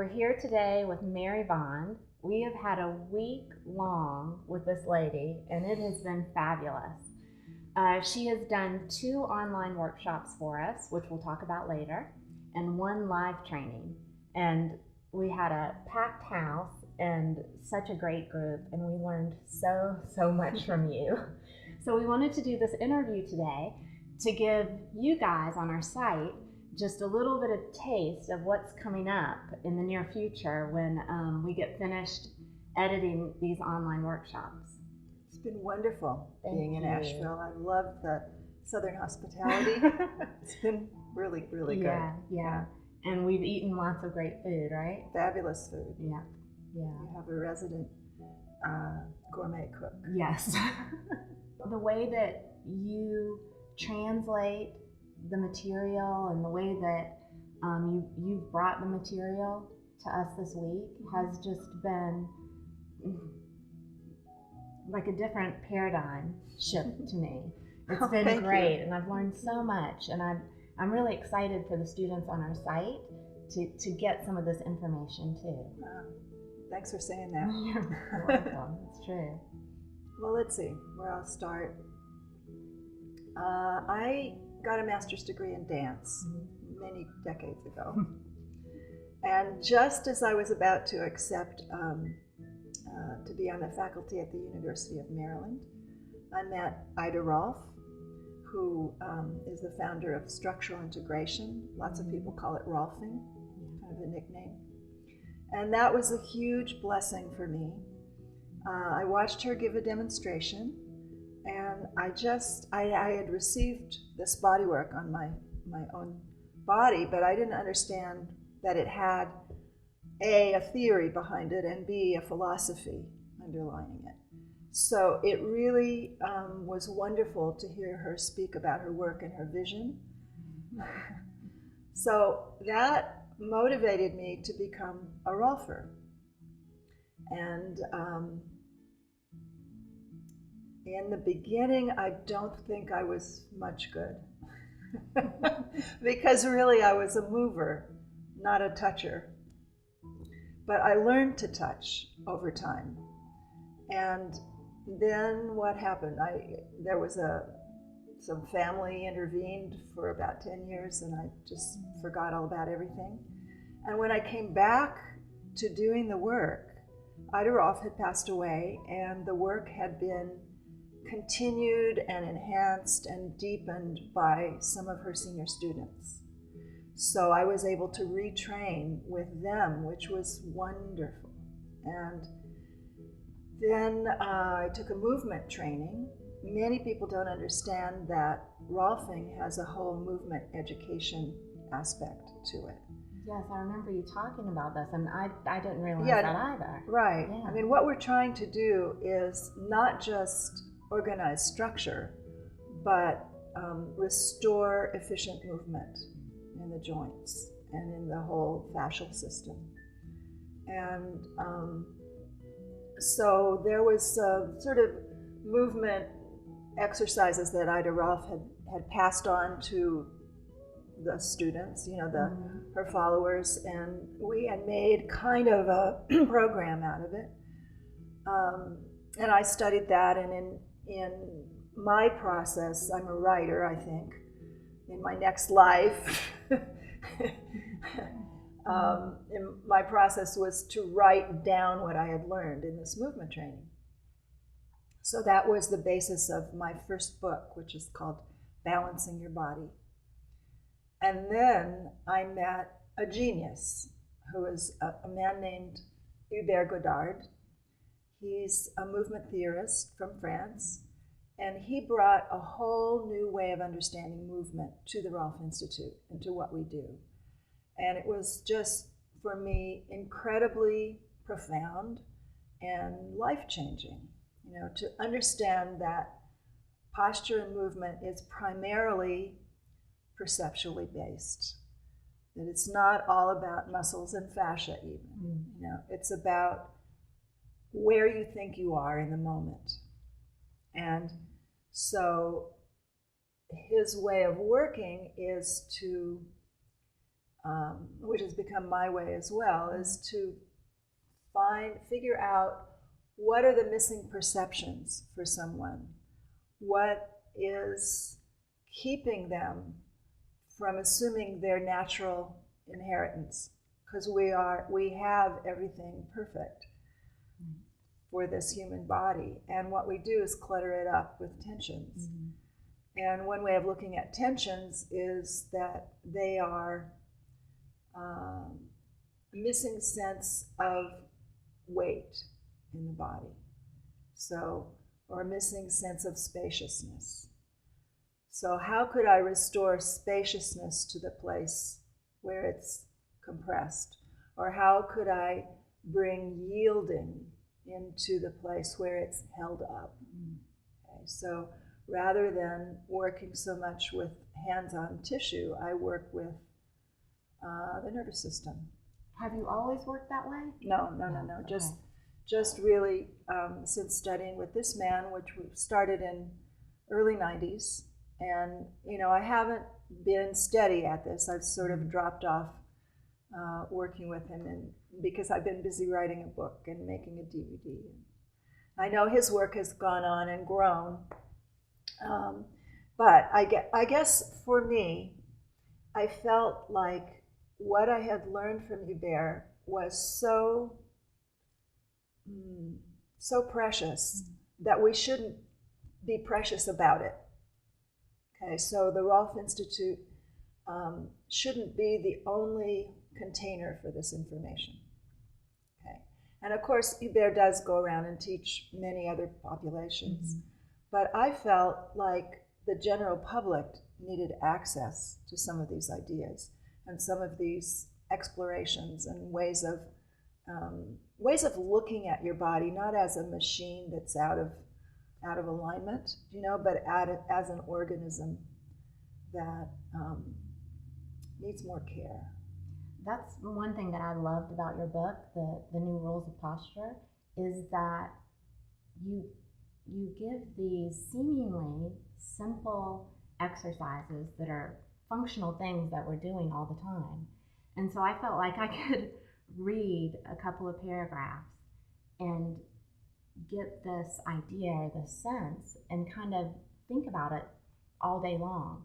We're here today with Mary Bond. We have had a week long with this lady, and it has been fabulous. She has done 2 online workshops for us, which we'll talk about later, and 1 live training. And we had a packed house and such a great group, and we learned so much from you. So we wanted to do this interview today to give you guys on our site just a little bit of taste of what's coming up in the near future when we get finished editing these online workshops. It's been wonderful being in you. Asheville. I love the Southern hospitality. It's been really, really good. Yeah. And we've eaten lots of great food, right? Fabulous food. Yeah. You have a resident gourmet cook. Yes. The way that you translate the material and the way that you've brought the material to us this week has just been like a different paradigm shift to me. It's been great, and I've learned so much, and I'm really excited for the students on our site to get some of this information too. Thanks for saying that. You're welcome. It's true. Well, let's see where I'll start. I got a master's degree in dance many decades ago. And just as I was about to accept to be on the faculty at the University of Maryland, I met Ida Rolf, who is the founder of structural integration. Lots of people call it Rolfing, kind of a nickname. And that was a huge blessing for me. I watched her give a demonstration, and I had received this body work on my own body, but I didn't understand that it had A, a theory behind it, and B, a philosophy underlying it. So it really was wonderful to hear her speak about her work and her vision. So that motivated me to become a Rolfer. And in the beginning, I don't think I was much good. Because really I was a mover, not a toucher. But I learned to touch over time. And then what happened? There was some family intervened for about 10 years, and I just forgot all about everything. And when I came back to doing the work, Ida Rolf had passed away, and the work had been continued and enhanced and deepened by some of her senior students. So I was able to retrain with them, which was wonderful. And then I took a movement training. Many people don't understand that Rolfing has a whole movement education aspect to it. Yes, I remember you talking about this, and I didn't realize that either. Right. Yeah. I mean, what we're trying to do is not just organize structure, but restore efficient movement in the joints and in the whole fascial system. And so there was sort of movement exercises that Ida Rolf had passed on to the students, her followers, and we had made kind of a program out of it. And I studied that, and in my process, I'm a writer, I think, in my next life. And my process was to write down what I had learned in this movement training. So that was the basis of my first book, which is called Balancing Your Body. And then I met a genius who is a man named Hubert Godard. He's a movement theorist from France, and he brought a whole new way of understanding movement to the Rolf Institute and to what we do. And it was just, for me, incredibly profound and life-changing, to understand that posture and movement is primarily perceptually based, that it's not all about muscles and fascia even. It's about where you think you are in the moment. And so his way of working is to which has become my way as well, is to figure out what are the missing perceptions for someone, what is keeping them from assuming their natural inheritance, because we have everything perfect for this human body, and what we do is clutter it up with tensions. And one way of looking at tensions is that they are missing sense of weight in the body, or missing sense of spaciousness. So how could I restore spaciousness to the place where it's compressed? Or how could I bring yielding into the place where it's held up? Okay, so rather than working so much with hands-on tissue, I work with the nervous system. Have you always worked that way? No. Okay. Just really since studying with this man, which we started in early 90s. And, I haven't been steady at this. I've sort of dropped off working with him because I've been busy writing a book and making a DVD. I know his work has gone on and grown. But I guess for me, I felt like what I had learned from Hubert was so precious that we shouldn't be precious about it. Okay, so the Rolf Institute shouldn't be the only container for this information. Okay, and of course Hubert does go around and teach many other populations, but I felt like the general public needed access to some of these ideas and some of these explorations and ways of looking at your body, not as a machine that's out of alignment, but as an organism that needs more care. That's one thing that I loved about your book, the New Rules of Posture, is that you give these seemingly simple exercises that are functional things that we're doing all the time. And so I felt like I could read a couple of paragraphs and get this idea or this sense and kind of think about it all day long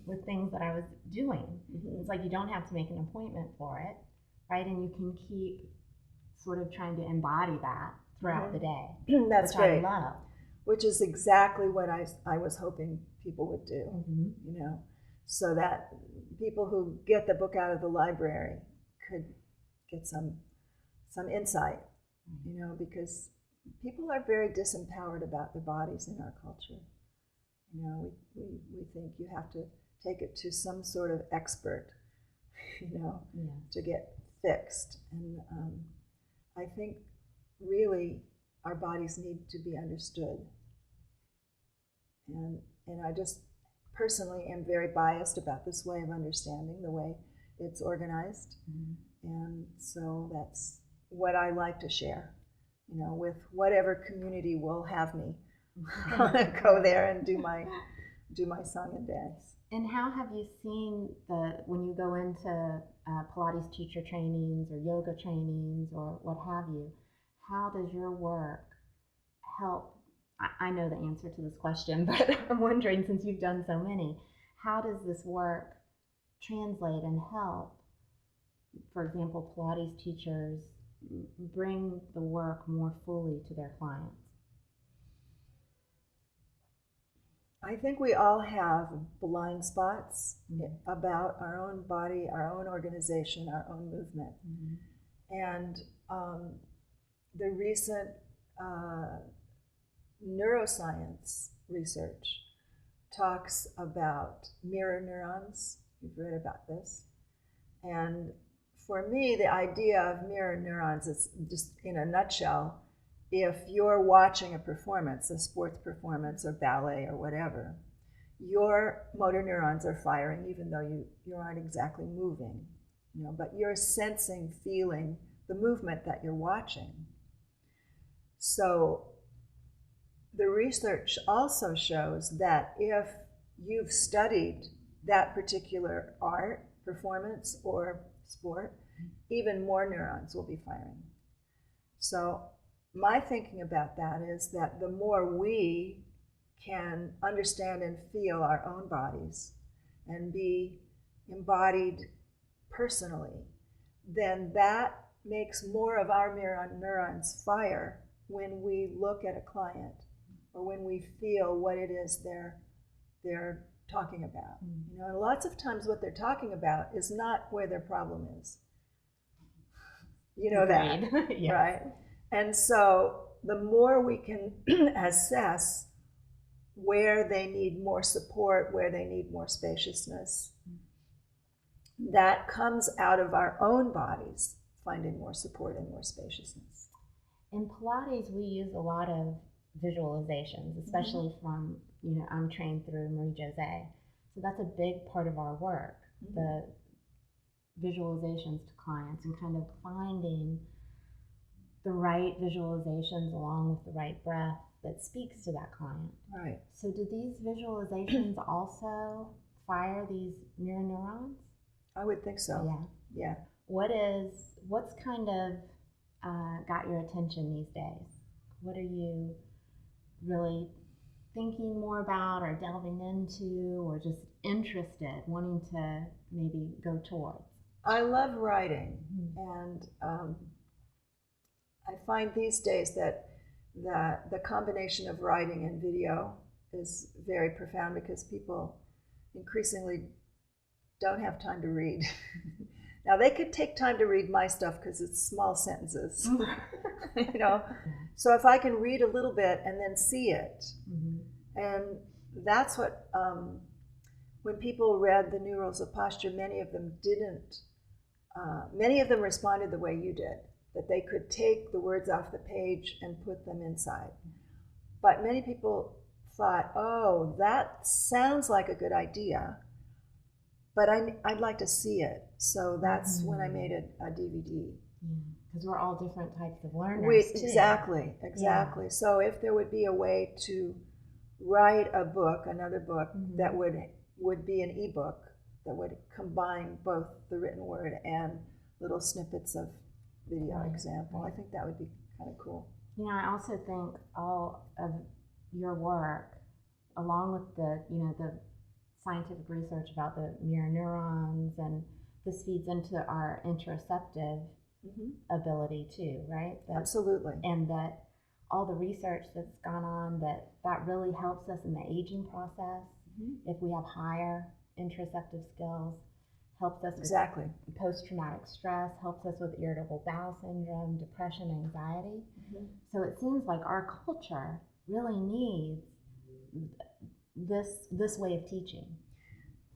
with things that I was doing. It's like you don't have to make an appointment for it, right? And you can keep sort of trying to embody that throughout the day. That's which great. I love. Which is exactly what I was hoping people would do, so that people who get the book out of the library could get some insight, because people are very disempowered about their bodies in our culture. We think you have to take it to some sort of expert, to get fixed. And I think really our bodies need to be understood. And I just personally am very biased about this way of understanding, the way it's organized. And so that's what I like to share, with whatever community will have me go there and do my song and dance. And how have you seen when you go into Pilates teacher trainings or yoga trainings or what have you, how does your work help? I know the answer to this question, but I'm wondering, since you've done so many, how does this work translate and help, for example, Pilates teachers bring the work more fully to their clients? I think we all have blind spots about our own body, our own organization, our own movement. And the recent neuroscience research talks about mirror neurons. You've read about this. And for me, the idea of mirror neurons is just, in a nutshell, if you're watching a performance, a sports performance or ballet or whatever, your motor neurons are firing even though you aren't exactly moving, but you're sensing, feeling the movement that you're watching. So the research also shows that if you've studied that particular art performance or sport, even more neurons will be firing. So my thinking about that is that the more we can understand and feel our own bodies and be embodied personally, then that makes more of our neurons fire when we look at a client or when we feel what it is they're talking about. You know, and lots of times what they're talking about is not where their problem is. You know that, Yes. right? And so the more we can assess where they need more support, where they need more spaciousness, that comes out of our own bodies, finding more support and more spaciousness. In Pilates, we use a lot of visualizations, especially from, you know, I'm trained through Marie Jose. So that's a big part of our work, the visualizations to clients and kind of finding the right visualizations along with the right breath that speaks to that client. Right. So do these visualizations also fire these mirror neurons? I would think so. Yeah. Yeah. What's kind of got your attention these days? What are you really thinking more about or delving into or just interested, wanting to maybe go towards? I love writing, and I find these days that the combination of writing and video is very profound because people increasingly don't have time to read. Now they could take time to read my stuff because it's small sentences, you know. So if I can read a little bit and then see it, and that's what when people read the New Rules of Posture, many of them didn't. Many of them responded the way you did, that they could take the words off the page and put them inside. But many people thought, oh, that sounds like a good idea, but I'd like to see it. So that's when I made a DVD. Because we're all different types of learners. Exactly. Yeah. So if there would be a way to write a book, another book, that would be an ebook, that would combine both the written word and little snippets of video example. I think that would be kind of cool. You know, I also think all of your work, along with the scientific research about the mirror neurons, and this feeds into our interoceptive ability too, right? Absolutely. And that all the research that's gone on, that really helps us in the aging process. If we have higher interoceptive skills, helps us with post-traumatic stress, helps us with irritable bowel syndrome, depression, anxiety. So it seems like our culture really needs this way of teaching.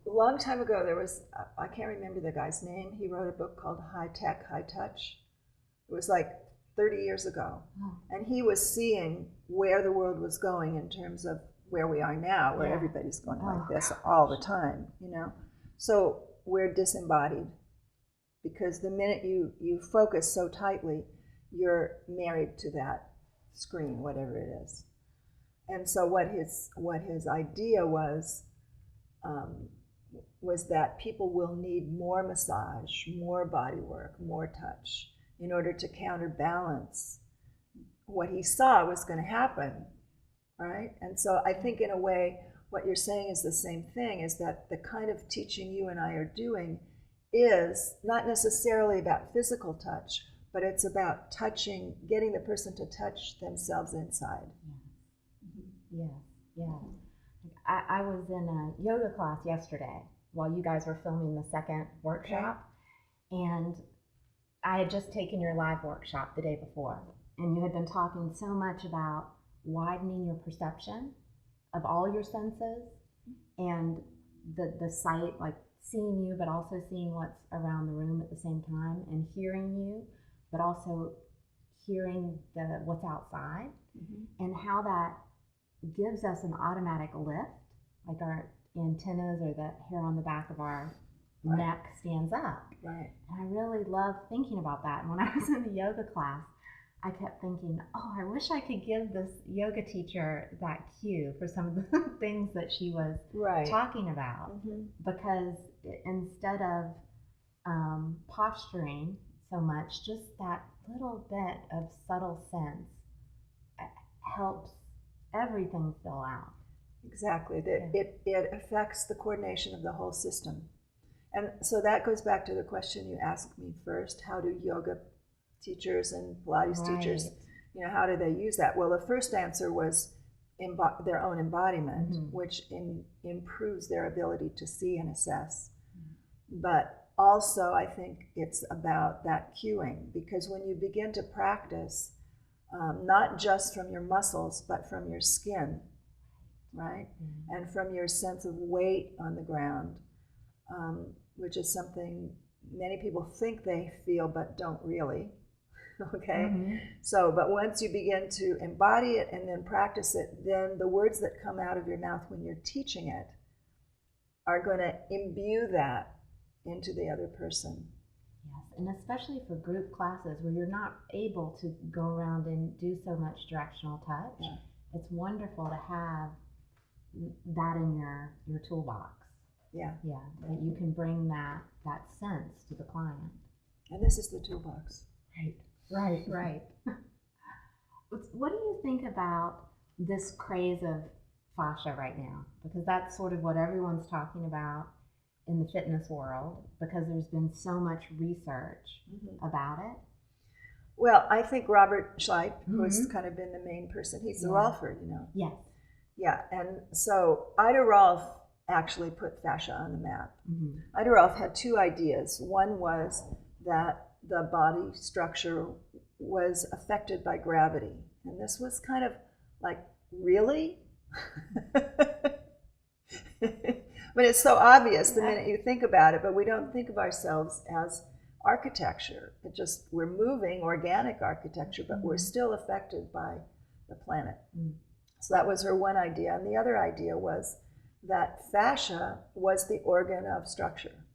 A long time ago, there was, I can't remember the guy's name, he wrote a book called High Tech, High Touch. It was like 30 years ago. And he was seeing where the world was going in terms of where we are now, where everybody's going like this all the time, you know. So we're disembodied because the minute you focus so tightly, you're married to that screen, whatever it is. And so what his idea was that people will need more massage, more body work, more touch in order to counterbalance what he saw was going to happen, right? And so I think in a way what you're saying is the same thing, is that the kind of teaching you and I are doing is not necessarily about physical touch, but it's about touching, getting the person to touch themselves inside. Yeah. I was in a yoga class yesterday while you guys were filming the second workshop, and I had just taken your live workshop the day before, and you had been talking so much about widening your perception of all your senses and the sight, like seeing you, but also seeing what's around the room at the same time, and hearing you, but also hearing what's outside, and how that gives us an automatic lift, like our antennas or the hair on the back of our neck stands up. Right. And I really love thinking about that. And when I was in the yoga class, I kept thinking, oh, I wish I could give this yoga teacher that cue for some of the things that she was talking about, because instead of posturing so much, just that little bit of subtle sense helps everything fill out. Exactly. It affects the coordination of the whole system. And so that goes back to the question you asked me first: how do yoga teachers and Pilates teachers, how do they use that? Well, the first answer was their own embodiment, which improves their ability to see and assess. But also, I think it's about that cueing, because when you begin to practice, not just from your muscles, but from your skin, right? And from your sense of weight on the ground, which is something many people think they feel but don't really. Okay? So, but once you begin to embody it and then practice it, then the words that come out of your mouth when you're teaching it are going to imbue that into the other person. Yes, and especially for group classes where you're not able to go around and do so much directional touch. Yeah. It's wonderful to have that in your toolbox. Yeah. Yeah, that you can bring that sense to the client. And this is the toolbox. Right. What do you think about this craze of fascia right now? Because that's sort of what everyone's talking about in the fitness world, because there's been so much research about it. Well, I think Robert Schleit, who's kind of been the main person, he's the Rolfer, Yes. Yeah, and so Ida Rolf actually put fascia on the map. Ida Rolf had two ideas. One was that the body structure was affected by gravity. And this was kind of like, really? But it's so obvious the minute you think about it, but we don't think of ourselves as architecture. We're moving organic architecture, but we're still affected by the planet. So that was her one idea. And the other idea was that fascia was the organ of structure.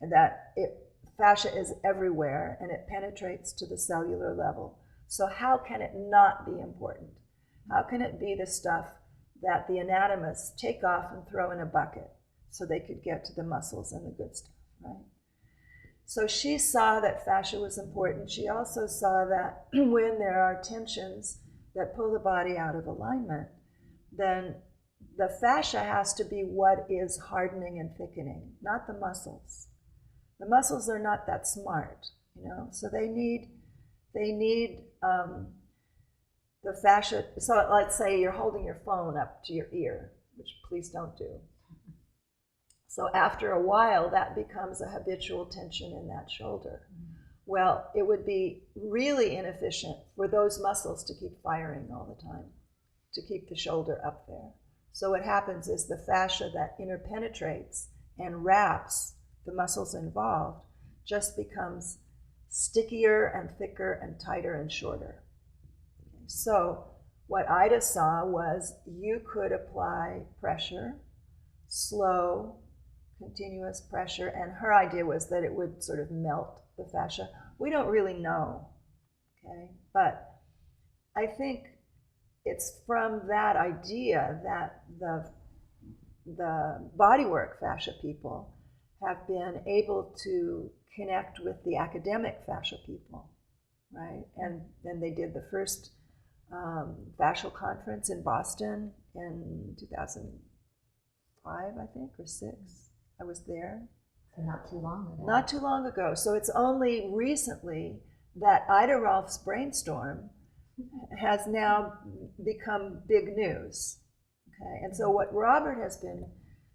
And that fascia is everywhere and it penetrates to the cellular level. So how can it not be important? How can it be the stuff that the anatomists take off and throw in a bucket so they could get to the muscles and the good stuff, right? So she saw that fascia was important. She also saw that when there are tensions that pull the body out of alignment, then the fascia has to be what is hardening and thickening, not the muscles. The muscles are not that smart, so they need the fascia. So let's say you're holding your phone up to your ear, which please don't do. So after a while, that becomes a habitual tension in that shoulder. Well, it would be really inefficient for those muscles to keep firing all the time, to keep the shoulder up there. So what happens is the fascia that interpenetrates and wraps the muscles involved just becomes stickier and thicker and tighter and shorter. So what Ida saw was you could apply pressure, slow, continuous pressure, and her idea was that it would sort of melt the fascia. We don't really know, okay? But I think it's from that idea that the bodywork fascia people have been able to connect with the academic fascia people, right? And then they did the first fascial conference in Boston in 2005, I think, or 6. I was there. So not too long ago. Not too long ago. So it's only recently that Ida Rolf's brainstorm has now become big news. Okay, and so what Robert has been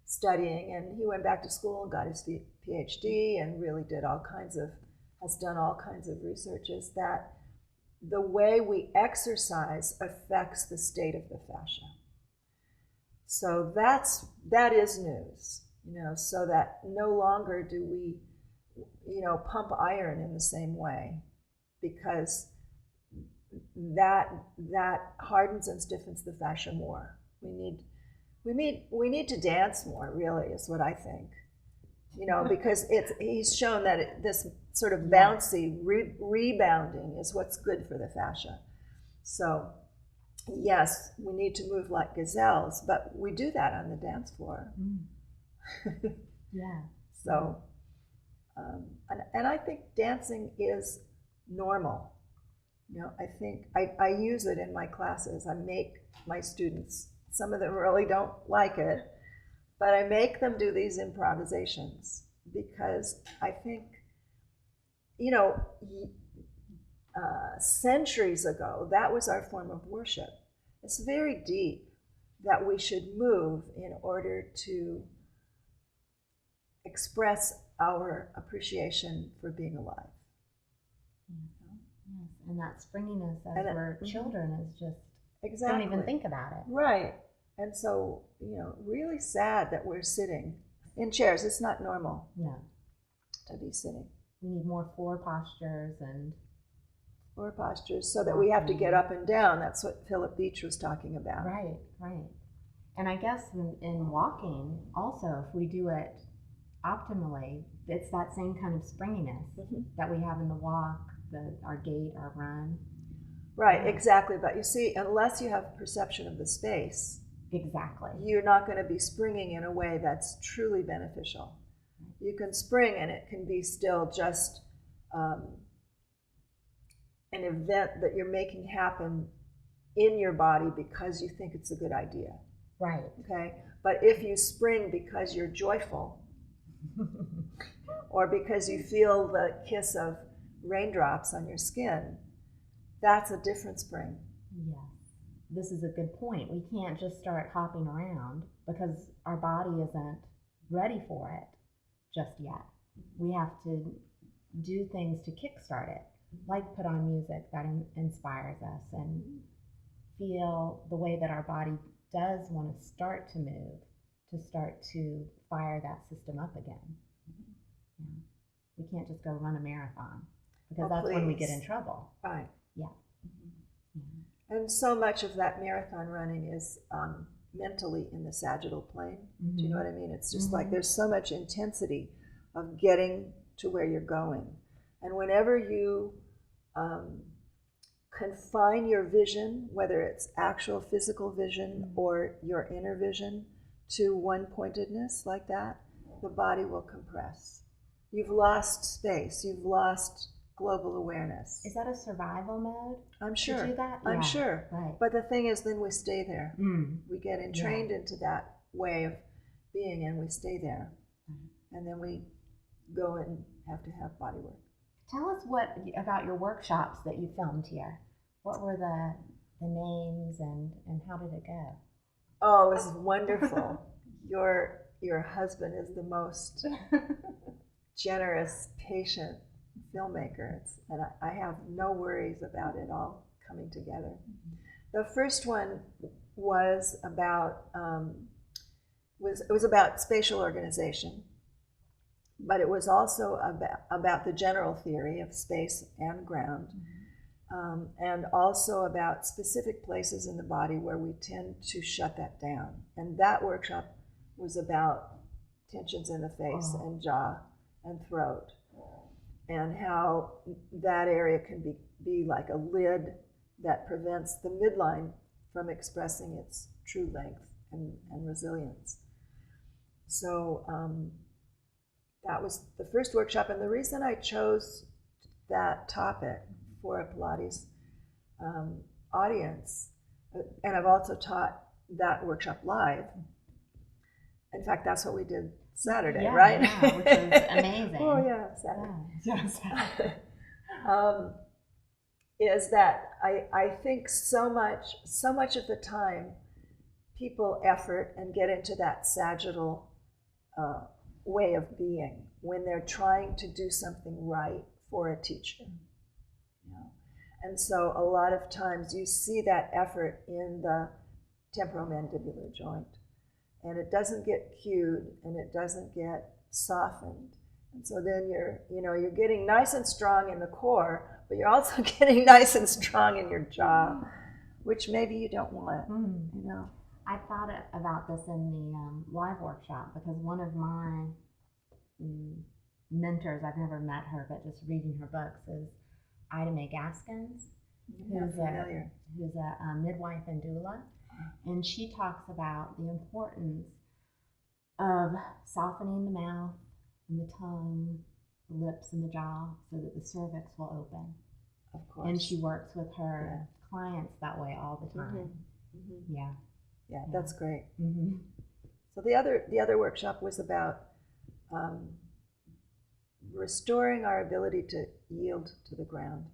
studying, and he went back to school and got his PhD and really has done all kinds of research, is that the way we exercise affects the state of the fascia. So that is news, so that no longer do we, pump iron in the same way, because that hardens and stiffens the fascia more. We need to dance more, really, is what I think. Because he's shown that this sort of bouncy rebounding is what's good for the fascia. So yes, we need to move like gazelles, but we do that on the dance floor. Yeah. So, and I think dancing is normal. I think I use it in my classes. I make my students, some of them really don't like it, but I make them do these improvisations because I think, centuries ago, that was our form of worship. It's very deep that we should move in order to express our appreciation for being alive. Yes, and that springiness as we're children is just, exactly. don't even think about it. Right. And so, really sad that we're sitting in chairs. It's not normal to be sitting. We need more floor postures so that we have to get up and down. That's what Philip Beach was talking about. Right. And I guess in walking, also, if we do it optimally, it's that same kind of springiness that we have in the walk, our gait, our run. Right, exactly. But you see, unless you have perception of the space, exactly, you're not going to be springing in a way that's truly beneficial. You can spring and it can be still just an event that you're making happen in your body because you think it's a good idea. Right. Okay? But if you spring because you're joyful or because you feel the kiss of raindrops on your skin, that's a different spring. Yes. This is a good point. We can't just start hopping around because our body isn't ready for it just yet. We have to do things to kickstart it, like put on music that inspires us and feel the way that our body does want to start to move, to start to fire that system up again. Yeah. We can't just go run a marathon because that's when we get in trouble. Right. Yeah. And so much of that marathon running is mentally in the sagittal plane. Do you know what I mean? It's just like there's so much intensity of getting to where you're going. And whenever you confine your vision, whether it's actual physical vision or your inner vision, to one pointedness like that, the body will compress. You've lost space. You've lost global awareness. Is that a survival mode? I'm sure. To do that? I'm sure. Right. But the thing is, then we stay there. We get entrained into that way of being, and we stay there. And then we go and have to have body work. Tell us about your workshops that you filmed here. What were the names and how did it go? Oh, it was wonderful. Your husband is the most generous, patient filmmaker, and I have no worries about it all coming together. The first one was about spatial organization, but it was also about the general theory of space and ground, and also about specific places in the body where we tend to shut that down. And that workshop was about tensions in the face and jaw and throat, and how that area can be like a lid that prevents the midline from expressing its true length and resilience. So that was the first workshop, and the reason I chose that topic for a Pilates audience, and I've also taught that workshop live. In fact, that's what we did Saturday, right? Yeah, which was amazing. Oh yeah, Saturday. Yeah. Is that I think so much of the time people effort and get into that sagittal way of being when they're trying to do something right for a teacher. And so a lot of times you see that effort in the temporomandibular joint, and it doesn't get cued and it doesn't get softened. And so then you're getting nice and strong in the core, but you're also getting nice and strong in your jaw, which maybe you don't want. I thought about this in the live workshop because one of my mentors, I've never met her, but just reading her books, is Ida Mae Gaskins, who's a midwife and doula. And she talks about the importance of softening the mouth and the tongue, the lips and the jaw, so that the cervix will open. Of course. And she works with her clients that way all the time. Mm-hmm. Yeah, that's great. Mm-hmm. So the other workshop was about restoring our ability to yield to the ground,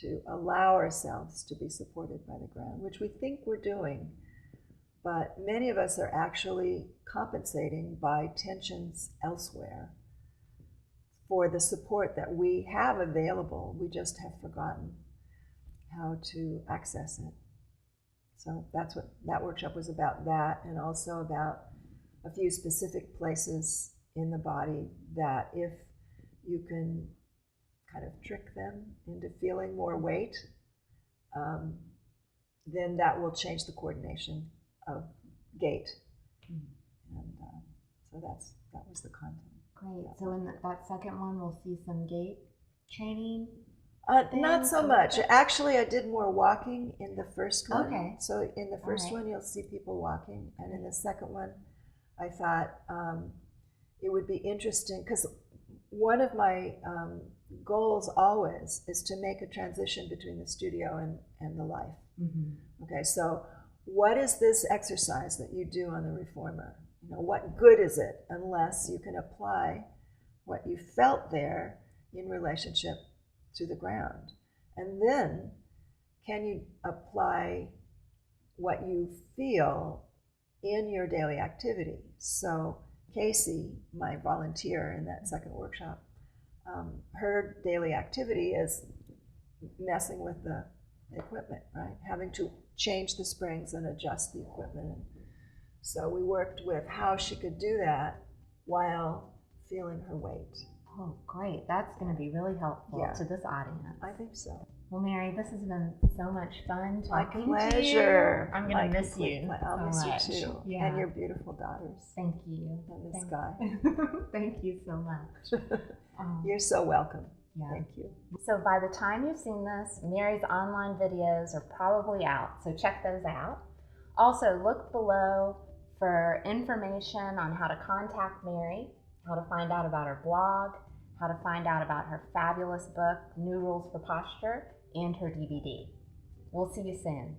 to allow ourselves to be supported by the ground, which we think we're doing, but many of us are actually compensating by tensions elsewhere for the support that we have available. We just have forgotten how to access it. So that's what that workshop was about, that, and also about a few specific places in the body that if you can kind of trick them into feeling more weight, then that will change the coordination of gait. And so that was the content. Great. So in that second one, we'll see some gait training? Not so much. Actually, I did more walking in the first one. Okay. So in the first one, you'll see people walking. And in the second one, I thought it would be interesting, because one of my goals always is to make a transition between the studio and the life. Mm-hmm. Okay, so what is this exercise that you do on the reformer? What good is it unless you can apply what you felt there in relationship to the ground? And then can you apply what you feel in your daily activity? So Casey, my volunteer in that second workshop, her daily activity is messing with the equipment, right? Having to change the springs and adjust the equipment. So we worked with how she could do that while feeling her weight. Oh, great. That's going to be really helpful to this audience. I think so. Well, Mary, this has been so much fun talking My to you. pleasure. I'm going to miss you. I'll so miss you too. Yeah. And your beautiful daughters. Thank you. And this guy. Thank you so much. You're so welcome. Yeah. Thank you. So by the time you've seen this, Mary's online videos are probably out, so check those out. Also, look below for information on how to contact Mary, how to find out about her blog, how to find out about her fabulous book, New Rules for Posture, and her DVD. We'll see you soon.